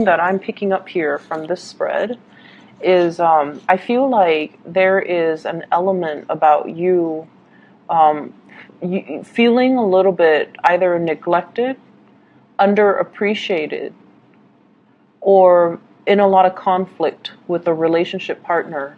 that I'm picking up here from this spread is I feel like there is an element about you, you feeling a little bit either neglected, underappreciated, or in a lot of conflict with a relationship partner.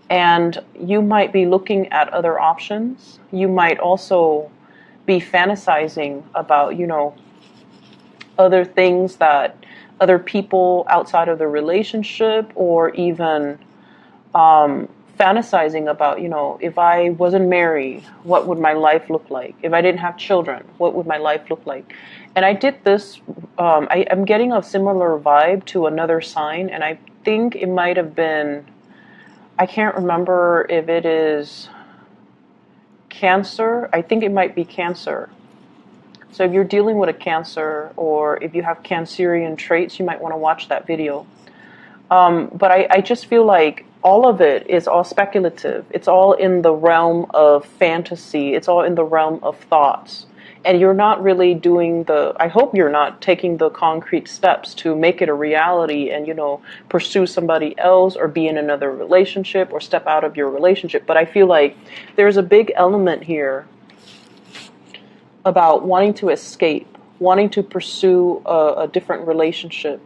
And you might be looking at other options. You might also be fantasizing about, other things that other people outside of the relationship, or even fantasizing about, if I wasn't married, what would my life look like? If I didn't have children, what would my life look like? And I did this, I'm getting a similar vibe to another sign, and I think it might have been, I can't remember if it is Cancer. I think it might be Cancer. So if you're dealing with a Cancer, or if you have Cancerian traits, you might want to watch that video. But I just feel like all of it is all speculative. It's all in the realm of fantasy. It's all in the realm of thoughts. And you're not really doing I hope you're not taking the concrete steps to make it a reality and, pursue somebody else or be in another relationship or step out of your relationship. But I feel like there's a big element here about wanting to escape, wanting to pursue a different relationship,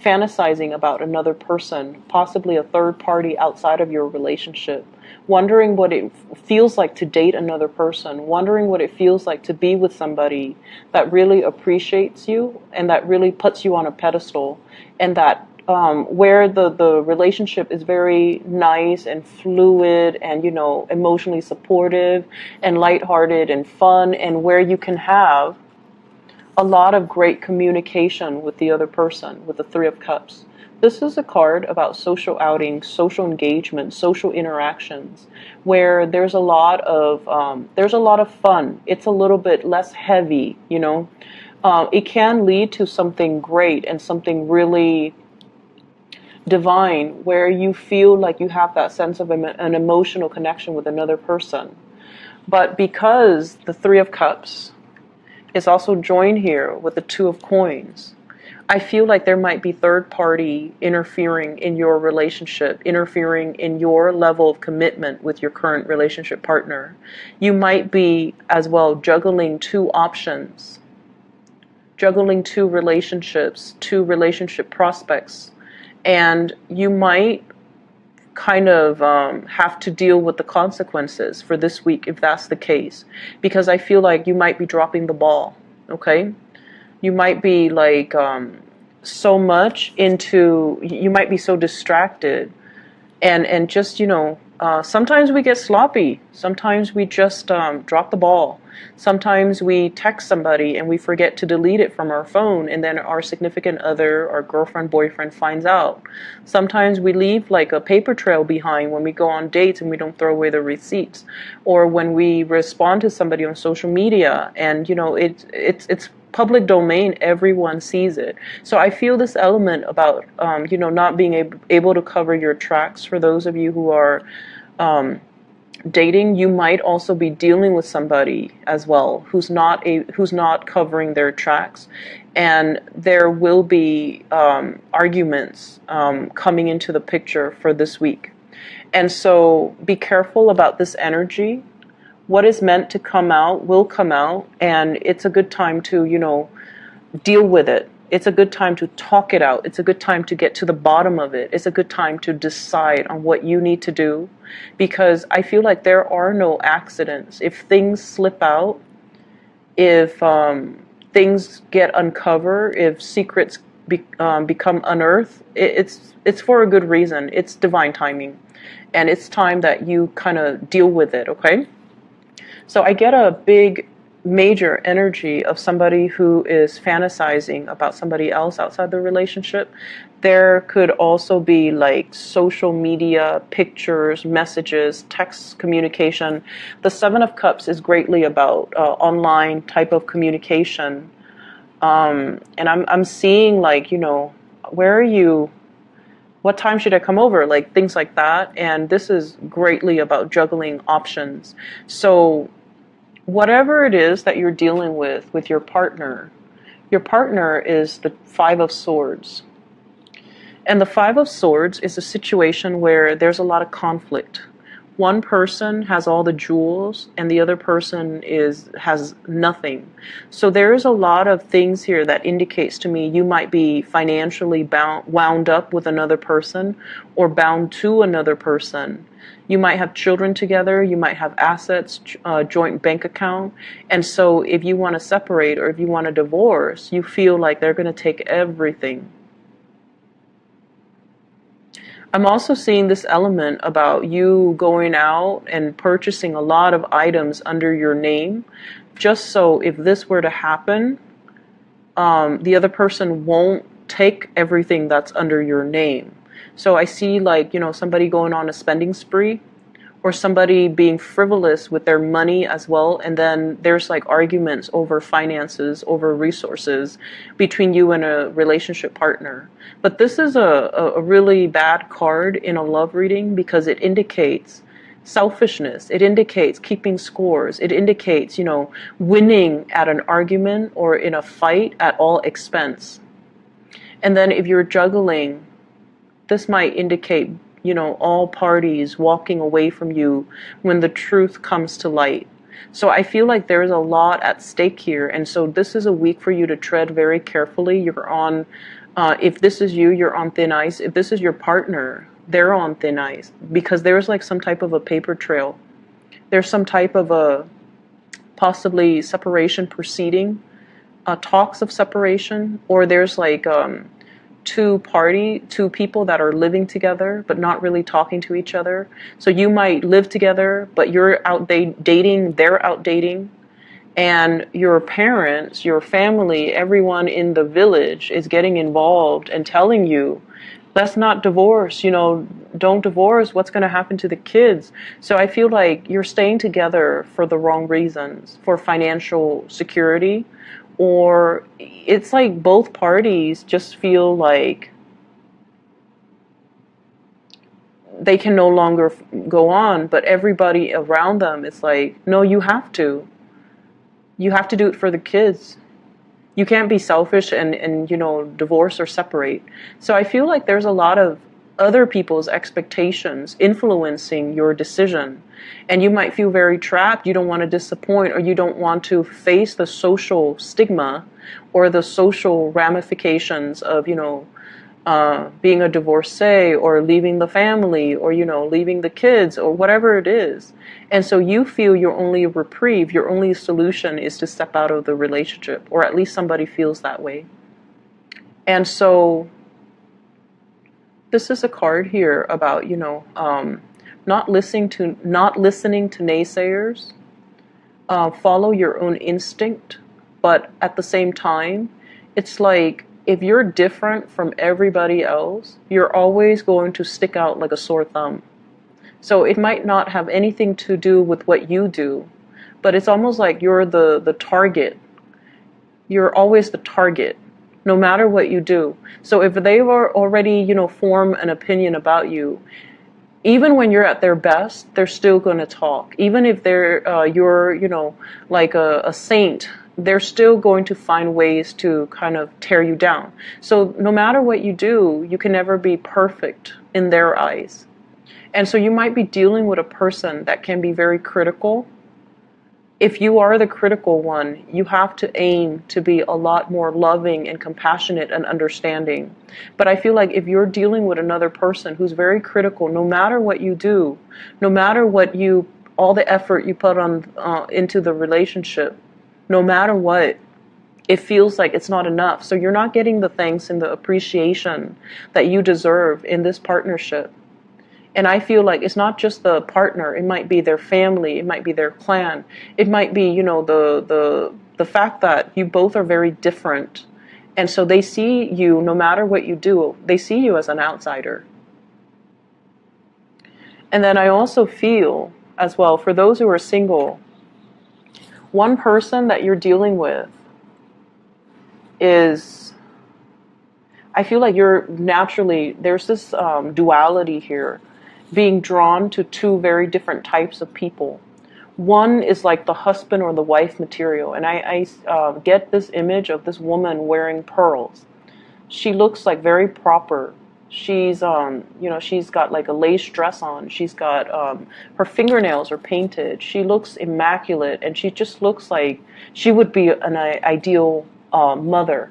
fantasizing about another person, possibly a third party outside of your relationship, wondering what it feels like to date another person, wondering what it feels like to be with somebody that really appreciates you and that really puts you on a pedestal, and that where the relationship is very nice and fluid and, emotionally supportive and lighthearted and fun, and where you can have a lot of great communication with the other person, with the Three of Cups. This is a card about social outings, social engagement, social interactions, where there's a lot of fun. It's a little bit less heavy, It can lead to something great and something really divine, where you feel like you have that sense of an emotional connection with another person. But because the Three of Cups is also joined here with the Two of Coins, I feel like there might be third party interfering in your relationship, interfering in your level of commitment with your current relationship partner. You might be as well juggling two options, juggling two relationships, two relationship prospects. And you might kind of have to deal with the consequences for this week if that's the case, because I feel like you might be dropping the ball. Okay, you might be like so much into, you might be so distracted, and just sometimes we get sloppy, sometimes we just drop the ball. Sometimes we text somebody and we forget to delete it from our phone, and then our significant other, our girlfriend, boyfriend finds out. Sometimes we leave like a paper trail behind when we go on dates and we don't throw away the receipts, or when we respond to somebody on social media and it's public domain, everyone sees it. So I feel this element about not being able to cover your tracks. For those of you who are dating, you might also be dealing with somebody as well who's not covering their tracks, and there will be arguments coming into the picture for this week. And so be careful about this energy. What is meant to come out will come out, and it's a good time to deal with it. It's a good time to talk it out. It's a good time to get to the bottom of it. It's a good time to decide on what you need to do, because I feel like there are no accidents. If things slip out, if things get uncovered, if secrets become unearthed, it's for a good reason. It's divine timing, and it's time that you kind of deal with it, okay? So I get a big major energy of somebody who is fantasizing about somebody else outside the relationship. There could also be like social media, pictures, messages, text communication. The Seven of Cups is greatly about online type of communication. And I'm seeing like, where are you? What time should I come over? Like things like that. And this is greatly about juggling options. So whatever it is that you're dealing with your partner is the Five of Swords. And the Five of Swords is a situation where there's a lot of conflict. One person has all the jewels and the other person has nothing. So there's a lot of things here that indicates to me you might be financially wound up with another person or bound to another person. You might have children together, you might have assets, joint bank account. And so if you want to separate or if you want to divorce, you feel like they're going to take everything. I'm also seeing this element about you going out and purchasing a lot of items under your name, just so if this were to happen, the other person won't take everything that's under your name. So I see, like, somebody going on a spending spree, or somebody being frivolous with their money as well, and then there's like arguments over finances, over resources between you and a relationship partner. But this is a really bad card in a love reading because it indicates selfishness. It indicates keeping scores. It indicates, winning at an argument or in a fight at all expense. And then if you're juggling, this might indicate all parties walking away from you when the truth comes to light. So I feel like there's a lot at stake here. And so this is a week for you to tread very carefully. You're on, if this is you, you're on thin ice. If this is your partner, they're on thin ice because there's like some type of a paper trail. There's some type of a possibly separation proceeding, talks of separation, or there's like, two people that are living together but not really talking to each other. So you might live together, but you're out dating, they're out dating, and your parents, your family, everyone in the village is getting involved and telling you, let's not divorce, don't divorce, what's going to happen to the kids? So I feel like you're staying together for the wrong reasons, for financial security, or it's like both parties just feel like they can no longer go on, but everybody around them is like, no, you have to do it for the kids. You can't be selfish and divorce or separate. So I feel like there's a lot of other people's expectations influencing your decision. And you might feel very trapped. You don't want to disappoint, or you don't want to face the social stigma or the social ramifications of, being a divorcee or leaving the family or, leaving the kids or whatever it is. And so you feel your only reprieve, your only solution is to step out of the relationship, or at least somebody feels that way. And so this is a card here about, not listening to naysayers. Follow your own instinct, but at the same time, it's like if you're different from everybody else, you're always going to stick out like a sore thumb. So it might not have anything to do with what you do, but it's almost like you're the target. You're always the target, no matter what you do. So if they were already, form an opinion about you, even when you're at their best, they're still going to talk. Even if you're, like a saint, they're still going to find ways to kind of tear you down. So no matter what you do, you can never be perfect in their eyes. And so you might be dealing with a person that can be very critical. If you are the critical one, you have to aim to be a lot more loving and compassionate and understanding. But I feel like if you're dealing with another person who's very critical, no matter what you do, no matter all the effort you put on into the relationship, no matter what, it feels like it's not enough. So you're not getting the thanks and the appreciation that you deserve in this partnership. And I feel like it's not just the partner. It might be their family. It might be their clan. It might be, the fact that you both are very different. And so they see you, no matter what you do, they see you as an outsider. And then I also feel, as well, for those who are single, one person that you're dealing with is, I feel like you're naturally, there's this duality here, being drawn to two very different types of people. One is like the husband or the wife material. And I get this image of this woman wearing pearls. She looks like very proper. She's, you know, she's got like a lace dress on. She's got, her fingernails are painted. She looks immaculate, and she just looks like she would be an ideal mother.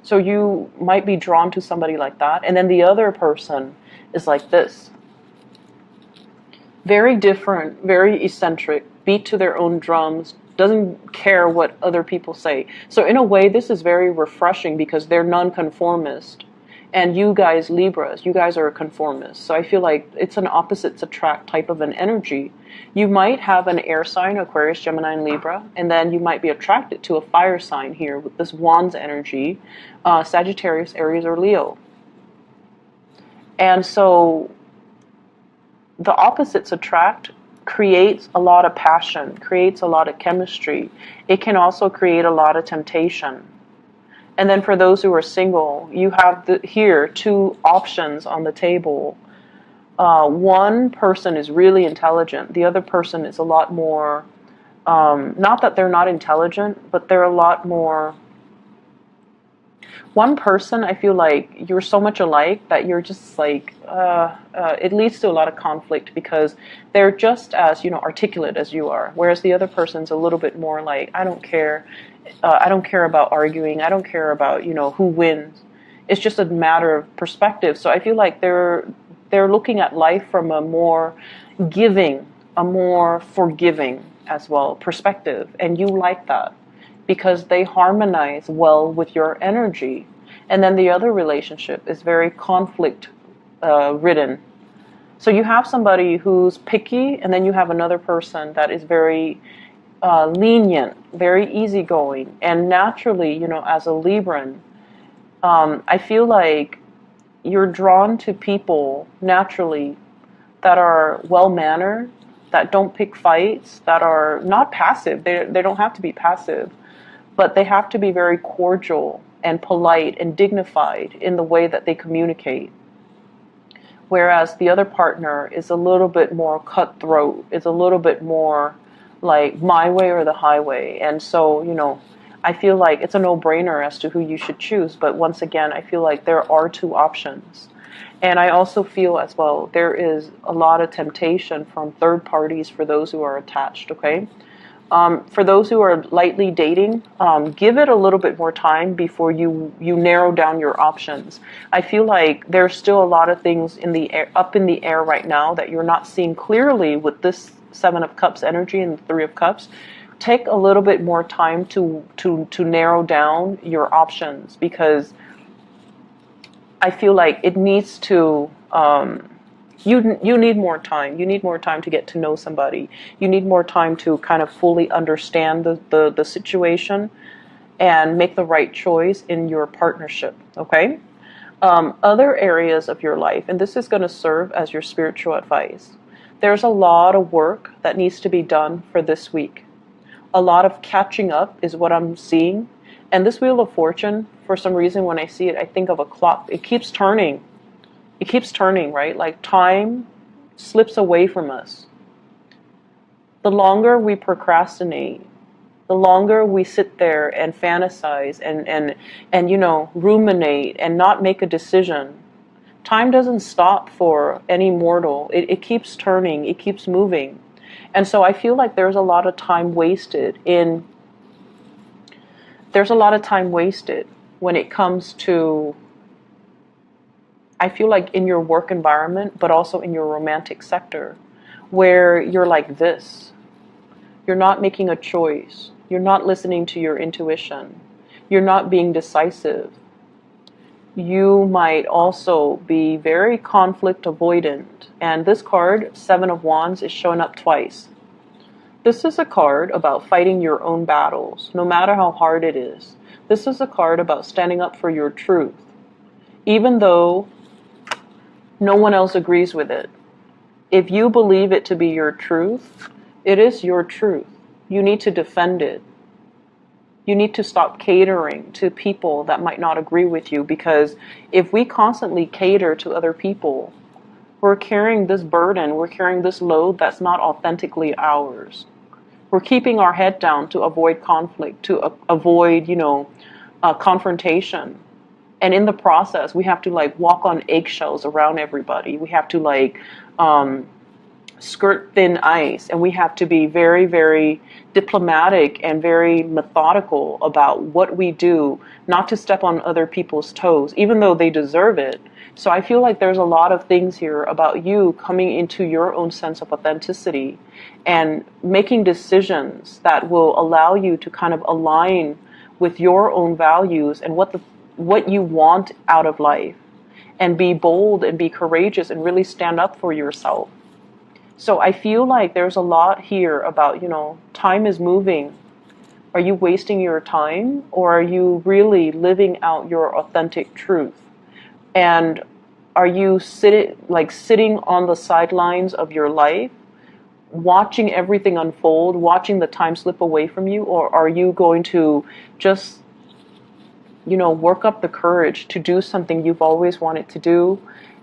So you might be drawn to somebody like that. And then the other person is like this. Very different, very eccentric, beat to their own drums, doesn't care what other people say. So in a way, this is very refreshing because they're nonconformist. And you guys, Libras, you guys are a conformist. So I feel like it's an opposites attract type of an energy. You might have an air sign, Aquarius, Gemini, and Libra, and then you might be attracted to a fire sign here with this Wands energy, Sagittarius, Aries, or Leo. And so the opposites attract creates a lot of passion, creates a lot of chemistry. It can also create a lot of temptation. And then for those who are single, you have here two options on the table. One person is really intelligent. The other person is a lot more, not that they're not intelligent, but they're a lot more. One person, I feel like you're so much alike that you're just like, it leads to a lot of conflict because they're just as, you know, articulate as you are. Whereas the other person's a little bit more like, I don't care. I don't care about arguing. I don't care about, you know, who wins. It's just a matter of perspective. So I feel like they're looking at life from a more giving, a more forgiving as well perspective. And you like that, because they harmonize well with your energy. And then the other relationship is very conflict ridden. So you have somebody who's picky, and then you have another person that is very lenient, very easygoing. And naturally, you know, as a Libran, I feel like you're drawn to people naturally that are well-mannered, that don't pick fights, that are not passive. They don't have to be passive, but they have to be very cordial and polite and dignified in the way that they communicate. Whereas the other partner is a little bit more cutthroat, is a little bit more like my way or the highway. And so, you know, I feel like it's a no-brainer as to who you should choose. But once again, I feel like there are two options. And I also feel as well, there is a lot of temptation from third parties for those who are attached, okay? For those who are lightly dating, give it a little bit more time before you narrow down your options. I feel like there's still a lot of things in the air, up in the air right now that you're not seeing clearly with this Seven of Cups energy and the Three of Cups. Take a little bit more time to narrow down your options, because I feel like it needs to. You need more time. You need more time to get to know somebody. You need more time to kind of fully understand the situation and make the right choice in your partnership, okay? Other areas of your life, and this is going to serve as your spiritual advice. There's a lot of work that needs to be done for this week. A lot of catching up is what I'm seeing. And this Wheel of Fortune, for some reason, when I see it, I think of a clock. It keeps turning. It keeps turning, right? Like time slips away from us. The longer we procrastinate, the longer we sit there and fantasize and you know, ruminate and not make a decision, time doesn't stop for any mortal. It keeps turning, it keeps moving. And so I feel like there's a lot of time wasted when it comes to, I feel like in your work environment, but also in your romantic sector, where you're like this. You're not making a choice. You're not listening to your intuition. You're not being decisive. You might also be very conflict avoidant. And this card, Seven of Wands, is showing up twice. This is a card about fighting your own battles, no matter how hard it is. This is a card about standing up for your truth, even though no one else agrees with it. If you believe it to be your truth, it is your truth. You need to defend it. You need to stop catering to people that might not agree with you, because if we constantly cater to other people, we're carrying this burden, we're carrying this load that's not authentically ours. We're keeping our head down to avoid conflict, to avoid, confrontation. And in the process, we have to like walk on eggshells around everybody. We have to like skirt thin ice, and we have to be very, very diplomatic and very methodical about what we do, not to step on other people's toes, even though they deserve it. So I feel like there's a lot of things here about you coming into your own sense of authenticity and making decisions that will allow you to kind of align with your own values and what you want out of life, and be bold and be courageous and really stand up for yourself. So I feel like there's a lot here about, time is moving. Are you wasting your time, or are you really living out your authentic truth? And are you sitting on the sidelines of your life, watching everything unfold, watching the time slip away from you? Or are you going to just, work up the courage to do something you've always wanted to do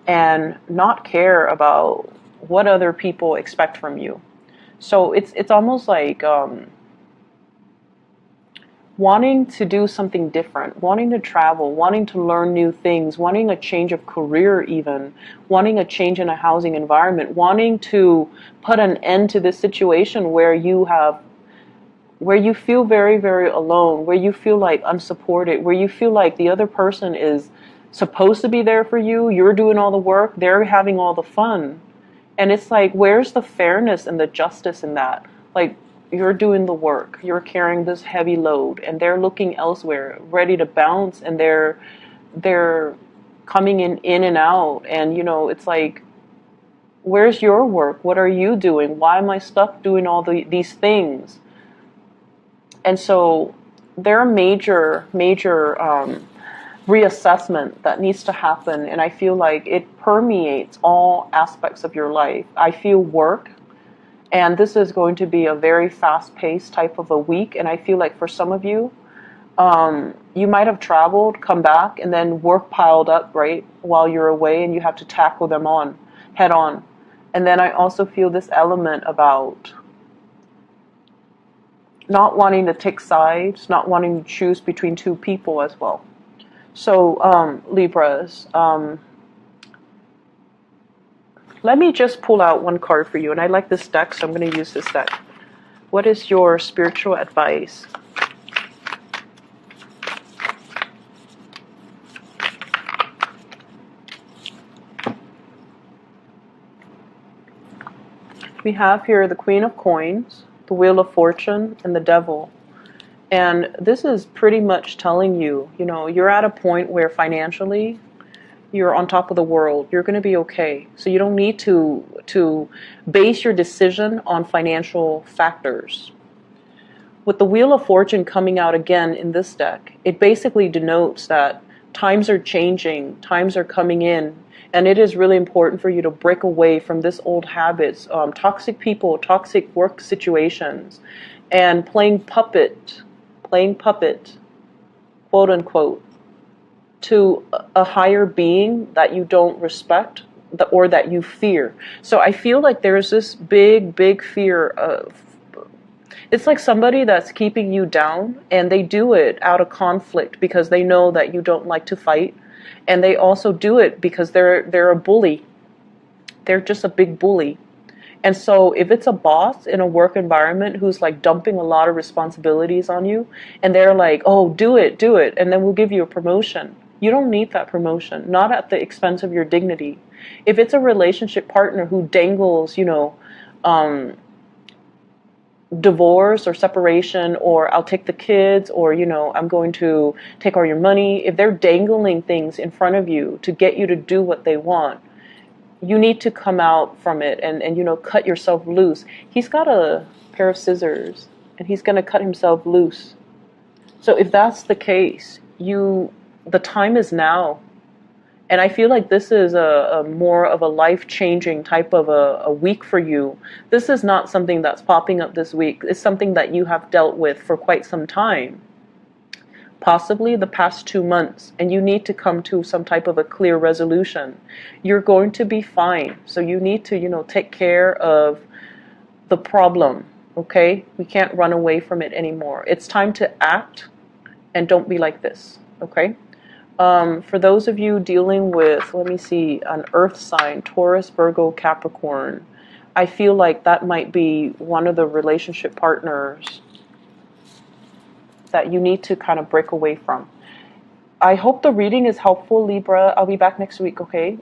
and not care about what other people expect from you? So it's almost like wanting to do something different, wanting to travel, wanting to learn new things, wanting a change of career even, wanting a change in a housing environment, wanting to put an end to this situation where you feel very, very alone, where you feel like unsupported, where you feel like the other person is supposed to be there for you, you're doing all the work, they're having all the fun. And it's like, where's the fairness and the justice in that? Like, you're doing the work, you're carrying this heavy load, and they're looking elsewhere, ready to bounce, and they're coming in and out. And, it's like, where's your work? What are you doing? Why am I stuck doing all these things? And so there are major reassessment that needs to happen, and I feel like it permeates all aspects of your life. I feel work, and this is going to be a very fast-paced type of a week, and I feel like for some of you, you might have traveled, come back, and then work piled up right while you're away, and you have to tackle them head on. And then I also feel this element about not wanting to take sides, not wanting to choose between two people as well. So, Libras, let me just pull out one card for you. And I like this deck, so I'm going to use this deck. What is your spiritual advice? We have here the Queen of Coins, the Wheel of Fortune, and the Devil. And this is pretty much telling you, you're at a point where financially you're on top of the world. You're going to be okay. So you don't need to base your decision on financial factors. With the Wheel of Fortune coming out again in this deck, it basically denotes that times are changing, times are coming in, and it is really important for you to break away from this old habits, toxic people, toxic work situations, and playing puppet, quote unquote, to a higher being that you don't respect or that you fear. So I feel like there's this big, big fear of, it's like somebody that's keeping you down, and they do it out of conflict because they know that you don't like to fight. And they also do it because they're a bully. They're just a big bully. And so if it's a boss in a work environment who's like dumping a lot of responsibilities on you, and they're like, oh, do it, and then we'll give you a promotion. You don't need that promotion, not at the expense of your dignity. If it's a relationship partner who dangles, divorce or separation, or I'll take the kids, or, I'm going to take all your money. If they're dangling things in front of you to get you to do what they want, you need to come out from it and cut yourself loose. He's got a pair of scissors, and he's going to cut himself loose. So if that's the case, the time is now. And I feel like this is a more of a life-changing type of a week for you. This is not something that's popping up this week. It's something that you have dealt with for quite some time, possibly the past 2 months, and you need to come to some type of a clear resolution. You're going to be fine. So you need to, take care of the problem, okay? We can't run away from it anymore. It's time to act, and don't be like this, okay? For those of you dealing with, let me see, an earth sign, Taurus, Virgo, Capricorn, I feel like that might be one of the relationship partners that you need to kind of break away from. I hope the reading is helpful, Libra. I'll be back next week, okay?